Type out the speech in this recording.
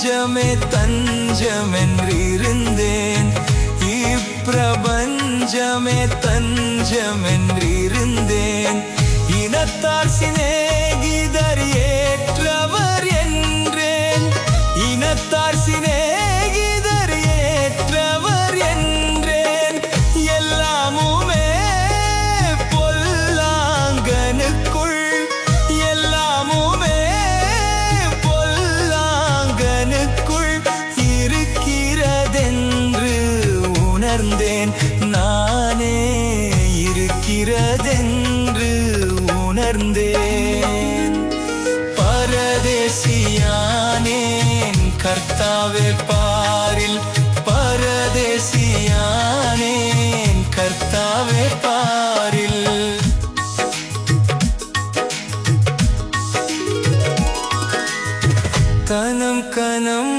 நெஞ்சமே தஞ்சமென்றிருந்தேன், இப்பிரபஞ்சமே தஞ்சமென்றிருந்தேன். இனத்தார் சிநேகிதர் ஏற்றவர் என்றேன், இனத்தார் சிநேகிதர் ஏற்றவர் என்றேன். எல்லாமுமே பொல்லாங்கனுக்குள், எல்லாமுமே பொல்லாங்கனுக்குள் இருக்கிறதென்று உணர்ந்தேன். நானே இருக்கிறதென்று உணர்ந்தேன். பரதேசியானேன் கர்த்தாவே பாரில், பரதேசியானேன் கர்த்தாவே பாரில். கனம் கனம்